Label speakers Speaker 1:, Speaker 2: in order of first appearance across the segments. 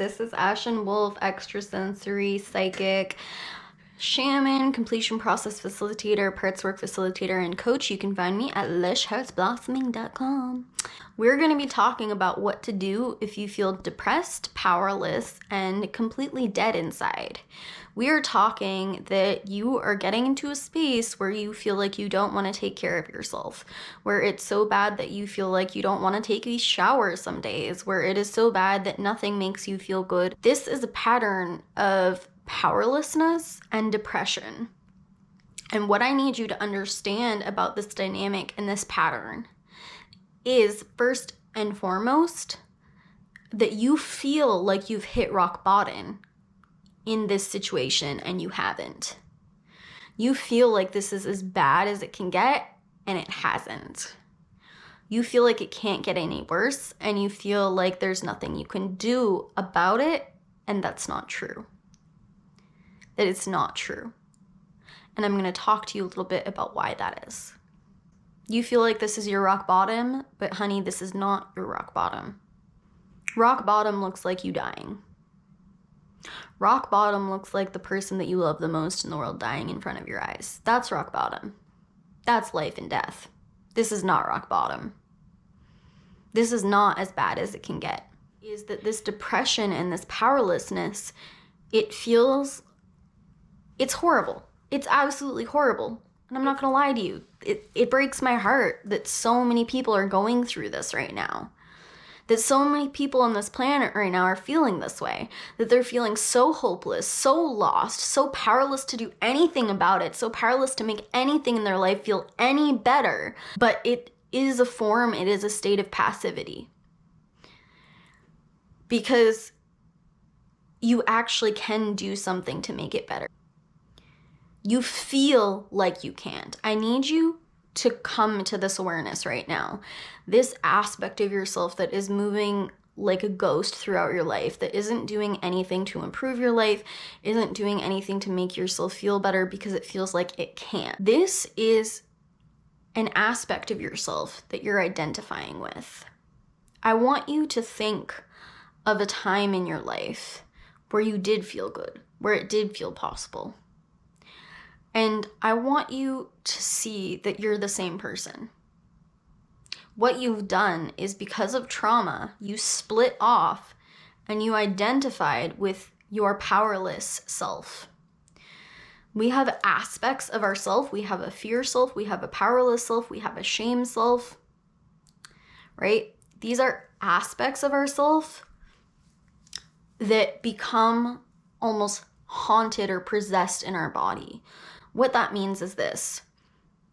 Speaker 1: This is Ashen, extrasensory, psychic, shaman, completion process facilitator, parts work facilitator, and coach. You can find me at lushheartsblossoming.com. We're going to be talking about what to do if you feel depressed, powerless, and completely dead inside. We are talking that you are getting into a space where you feel like you don't want to take care of yourself, where it's so bad that you feel like you don't want to take a shower some days, where it is so bad that nothing makes you feel good. This is a pattern of powerlessness and depression. And what I need you to understand about this dynamic and this pattern is, first and foremost, that you feel like you've hit rock bottom in this situation and you haven't. You feel like this is as bad as it can get, and it hasn't. You feel like it can't get any worse, and you feel like there's nothing you can do about it, and that's not true. That it's not true. And I'm going to talk to you a little bit about why that is. You feel like this is your rock bottom, but honey, this is not your rock bottom. Rock bottom looks like you dying. Rock bottom looks like the person that you love the most in the world dying in front of your eyes. That's rock bottom. That's life and death. This is not rock bottom. This is not as bad as it can get. Is that this depression and this powerlessness, it's horrible. It's absolutely horrible. And I'm not gonna lie to you. It breaks my heart that so many people are going through this right now. That so many people on this planet right now are feeling this way. That they're feeling so hopeless, so lost, so powerless to do anything about it, so powerless to make anything in their life feel any better. But it is a form, it is a state of passivity. Because you actually can do something to make it better. You feel like you can't. I need you to come to this awareness right now. This aspect of yourself that is moving like a ghost throughout your life, that isn't doing anything to improve your life, isn't doing anything to make yourself feel better because it feels like it can't. This is an aspect of yourself that you're identifying with. I want you to think of a time in your life where you did feel good, where it did feel possible. And I want you to see that you're the same person. What you've done is, because of trauma, you split off and you identified with your powerless self. We have aspects of ourself. We have a fear self. We have a powerless self. We have a shame self. Right? These are aspects of ourself that become almost haunted or possessed in our body. What that means is this.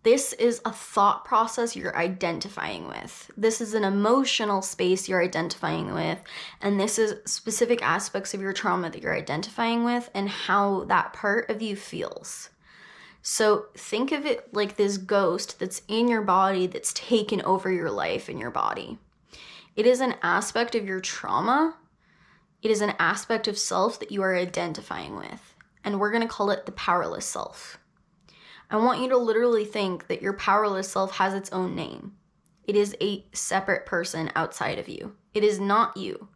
Speaker 1: This is a thought process you're identifying with. This is an emotional space you're identifying with. And this is specific aspects of your trauma that you're identifying with and how that part of you feels. So think of it like this ghost that's in your body that's taken over your life and your body. It is an aspect of your trauma. It is an aspect of self that you are identifying with. And we're going to call it the powerless self. I want you to literally think that your powerless self has its own name. It is a separate person outside of you. It is not you.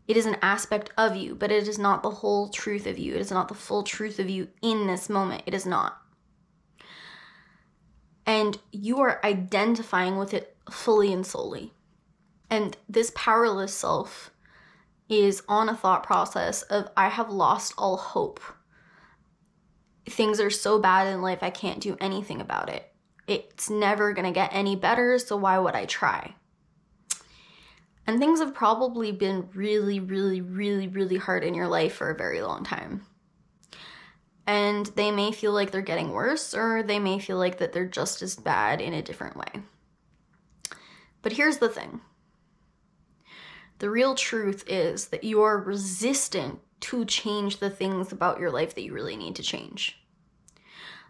Speaker 1: It is an aspect of you, but it is not the whole truth of you. It is not the full truth of you in this moment. It is not. And you are identifying with it fully and solely. And this powerless self is on a thought process of, I have lost all hope. Things are so bad in life, I can't do anything about it. It's never going to get any better, so why would I try? And things have probably been really, really, really, really hard in your life for a very long time. And they may feel like they're getting worse, or they may feel like that they're just as bad in a different way. But here's the thing. The real truth is that you are resistant to change the things about your life that you really need to change.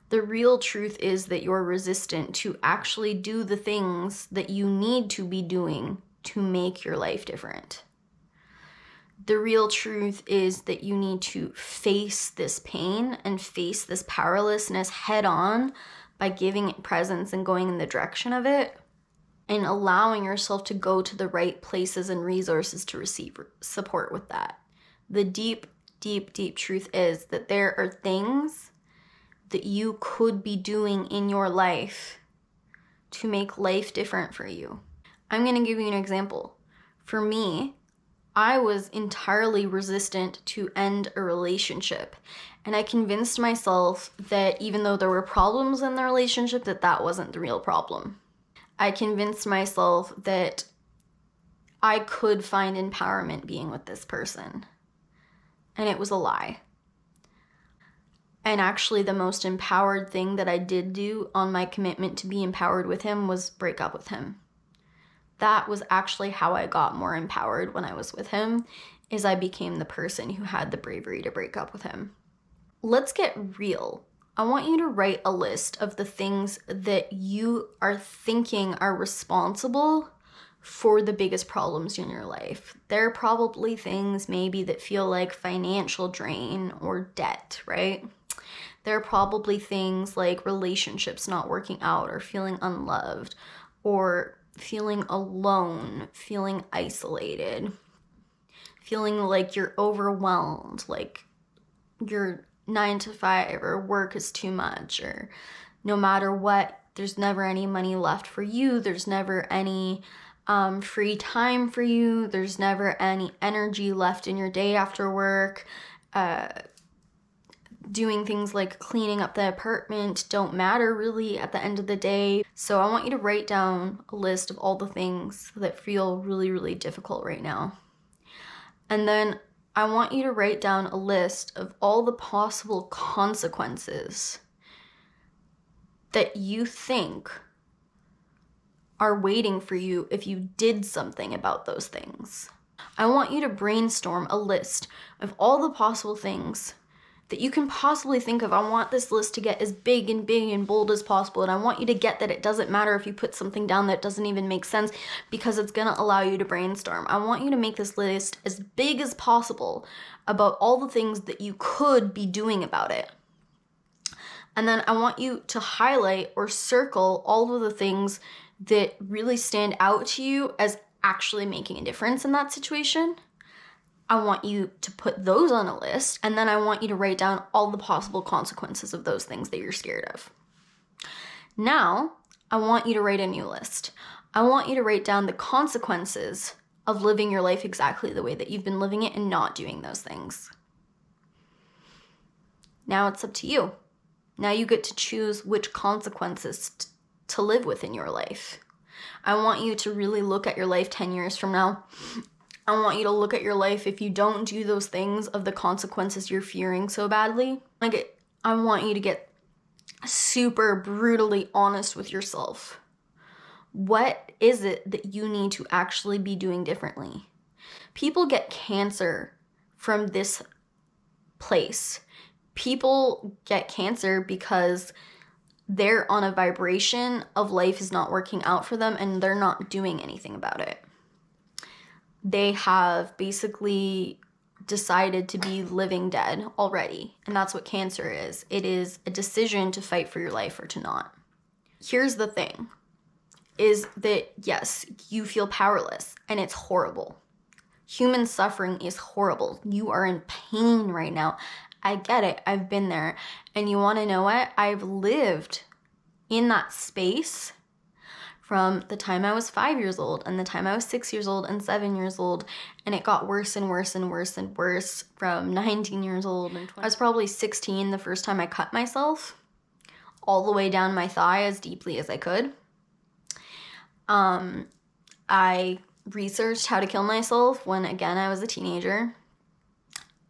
Speaker 1: The real truth is that you're resistant to actually do the things that you need to be doing to make your life different. The real truth is that you need to face this pain and face this powerlessness head on by giving it presence and going in the direction of it. and allowing yourself to go to the right places and resources to receive support with that. The deep, deep, deep truth is that there are things that you could be doing in your life to make life different for you. I'm going to give you an example. For me, I was entirely resistant to end a relationship. And I convinced myself that even though there were problems in the relationship, that wasn't the real problem. I convinced myself that I could find empowerment being with this person. And it was a lie. And actually, the most empowered thing that I did do on my commitment to be empowered with him was break up with him. That was actually how I got more empowered when I was with him, is I became the person who had the bravery to break up with him. Let's get real. I want you to write a list of the things that you are thinking are responsible for the biggest problems in your life. There are probably things maybe that feel like financial drain or debt, right? There are probably things like relationships not working out or feeling unloved or feeling alone, feeling isolated, feeling like you're overwhelmed, like your 9 to 5 or work is too much, or no matter what, there's never any money left for you, there's never any free time for you, there's never any energy left in your day after work. Doing things like cleaning up the apartment don't matter really at the end of the day. So I want you to write down a list of all the things that feel really, really difficult right now. And then I want you to write down a list of all the possible consequences that you think are waiting for you if you did something about those things. I want you to brainstorm a list of all the possible things that you can possibly think of. I want this list to get as big and bold as possible, and I want you to get that it doesn't matter if you put something down that doesn't even make sense, because it's going to allow you to brainstorm. I want you to make this list as big as possible about all the things that you could be doing about it. And then I want you to highlight or circle all of the things that really stand out to you as actually making a difference in that situation. I want you to put those on a list, and then I want you to write down all the possible consequences of those things that you're scared of. Now, I want you to write a new list. I want you to write down the consequences of living your life exactly the way that you've been living it and not doing those things. Now it's up to you. Now you get to choose which consequences to live with in your life. I want you to really look at your life 10 years from now. I want you to look at your life, if you don't do those things, of the consequences you're fearing so badly. I want you to get super brutally honest with yourself. What is it that you need to actually be doing differently? People get cancer from this place. People get cancer because they're on a vibration of life is not working out for them and they're not doing anything about it. They have basically decided to be living dead already. And that's what cancer is. It is a decision to fight for your life or to not. Here's the thing, is that yes, you feel powerless and it's horrible. Human suffering is horrible. You are in pain right now. I get it. I've been there. And you want to know what? I've lived in that space from the time I was 5 years old and the time I was 6 years old and 7 years old. And it got worse and worse and worse and worse from 19 years old and 20. I was probably 16 the first time I cut myself all the way down my thigh as deeply as I could. I researched how to kill myself when, again, I was a teenager.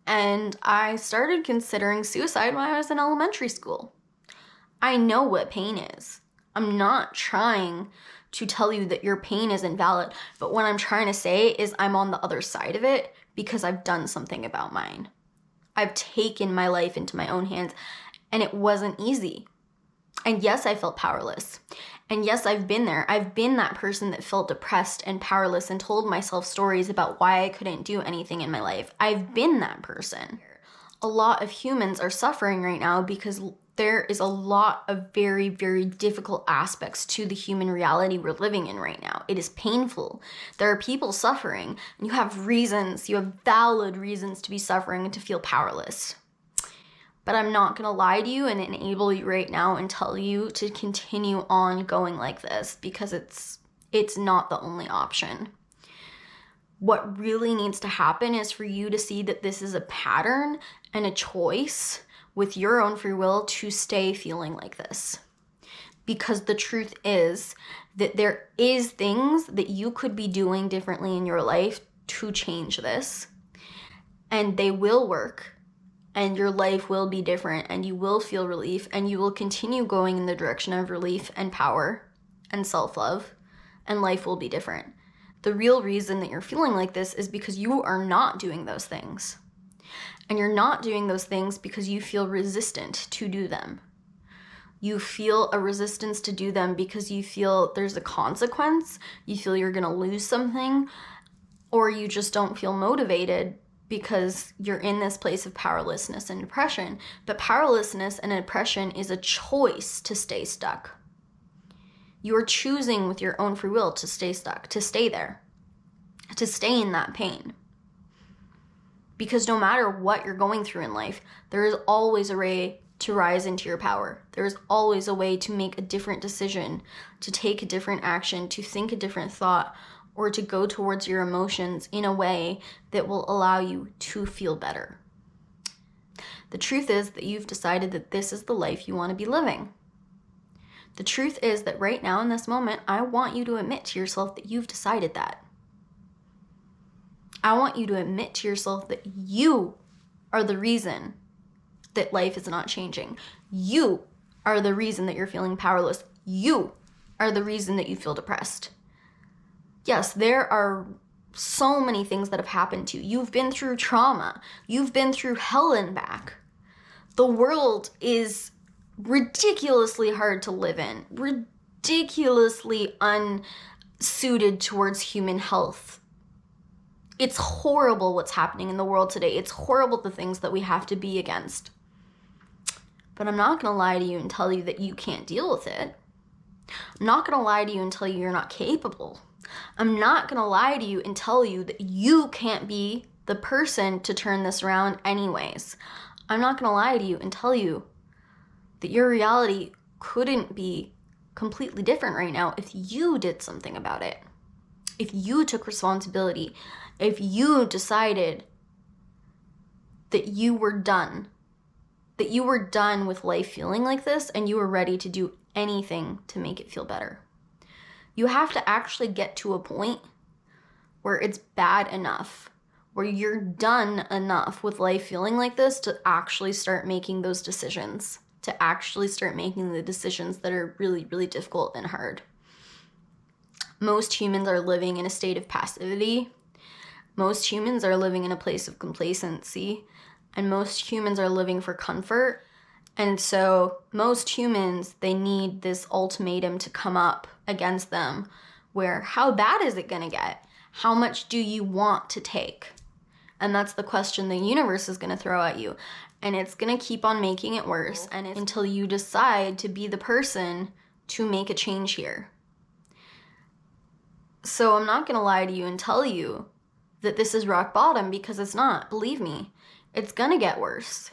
Speaker 1: And I started considering suicide when I was in elementary school. I know what pain is. I'm not trying to tell you that your pain is invalid, but what I'm trying to say is I'm on the other side of it because I've done something about mine. I've taken my life into my own hands, and it wasn't easy. And yes, I felt powerless. And yes, I've been there. I've been that person that felt depressed and powerless and told myself stories about why I couldn't do anything in my life. I've been that person. A lot of humans are suffering right now because There is a lot of very, very difficult aspects to the human reality we're living in right now. It is painful. There are people suffering, and you have valid reasons to be suffering and to feel powerless. But I'm not going to lie to you and enable you right now and tell you to continue on going like this, because it's not the only option. What really needs to happen is for you to see that this is a pattern and a choice with your own free will to stay feeling like this. Because the truth is that there is things that you could be doing differently in your life to change this. And they will work. And your life will be different. And you will feel relief. And you will continue going in the direction of relief and power and self-love. And life will be different. The real reason that you're feeling like this is because you are not doing those things. And you're not doing those things because you feel resistant to do them. You feel a resistance to do them because you feel there's a consequence, you feel you're gonna lose something, or you just don't feel motivated because you're in this place of powerlessness and depression. But powerlessness and depression is a choice to stay stuck. You are choosing with your own free will to stay stuck, to stay there, to stay in that pain. Because no matter what you're going through in life, there is always a way to rise into your power. There is always a way to make a different decision, to take a different action, to think a different thought, or to go towards your emotions in a way that will allow you to feel better. The truth is that you've decided that this is the life you want to be living. The truth is that right now in this moment, I want you to admit to yourself that you've decided that. I want you to admit to yourself that you are the reason that life is not changing. You are the reason that you're feeling powerless. You are the reason that you feel depressed. Yes, there are so many things that have happened to you. You've been through trauma. You've been through hell and back. The world is ridiculously hard to live in, ridiculously unsuited towards human health. It's horrible what's happening in the world today. It's horrible the things that we have to be against. But I'm not going to lie to you and tell you that you can't deal with it. I'm not going to lie to you and tell you you're not capable. I'm not going to lie to you and tell you that you can't be the person to turn this around anyways. I'm not going to lie to you and tell you that your reality couldn't be completely different right now if you did something about it. If you took responsibility, if you decided that you were done with life feeling like this and you were ready to do anything to make it feel better. You have to actually get to a point where it's bad enough, where you're done enough with life feeling like this to actually start making those decisions, to actually start making the decisions that are really, really difficult and hard. Most humans are living in a state of passivity. Most humans are living in a place of complacency. And most humans are living for comfort. And so most humans, they need this ultimatum to come up against them where, how bad is it going to get? How much do you want to take? And that's the question the universe is going to throw at you. And it's going to keep on making it worse until you decide to be the person to make a change here. So I'm not going to lie to you and tell you that this is rock bottom, because it's not. Believe me, it's going to get worse.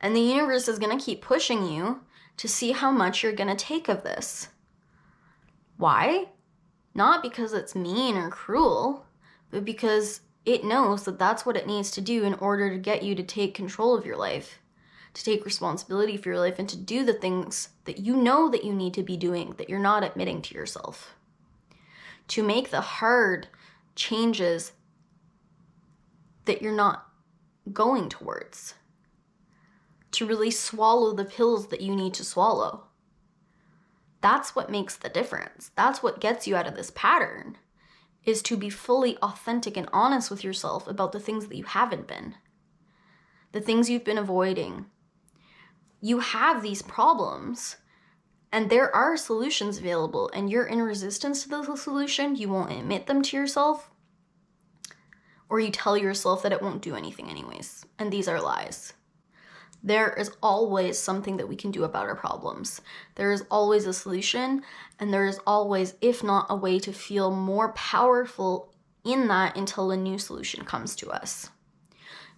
Speaker 1: And the universe is going to keep pushing you to see how much you're going to take of this. Why? Not because it's mean or cruel, but because it knows that that's what it needs to do in order to get you to take control of your life, to take responsibility for your life, and to do the things that you know that you need to be doing that you're not admitting to yourself. To make the hard changes that you're not going towards. To really swallow the pills that you need to swallow. That's what makes the difference. That's what gets you out of this pattern, is to be fully authentic and honest with yourself about the things that you haven't been. The things you've been avoiding. You have these problems, and there are solutions available, and you're in resistance to the solution. You won't admit them to yourself, or you tell yourself that it won't do anything anyways. And these are lies. There is always something that we can do about our problems. There is always a solution, and there is always, if not a way, to feel more powerful in that until a new solution comes to us.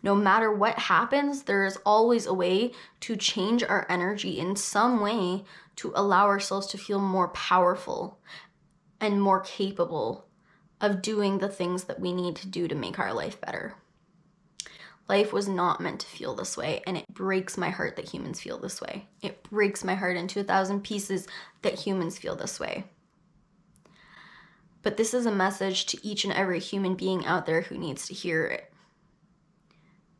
Speaker 1: No matter what happens, there is always a way to change our energy in some way to allow ourselves to feel more powerful and more capable of doing the things that we need to do to make our life better. Life was not meant to feel this way, and it breaks my heart that humans feel this way. It breaks my heart into 1,000 pieces that humans feel this way. But this is a message to each and every human being out there who needs to hear it.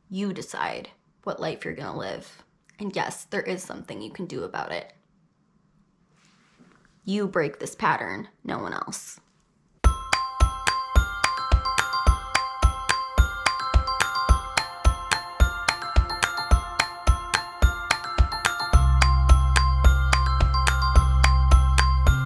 Speaker 1: You decide what life you're gonna live. And yes, there is something you can do about it. You break this pattern, no one else.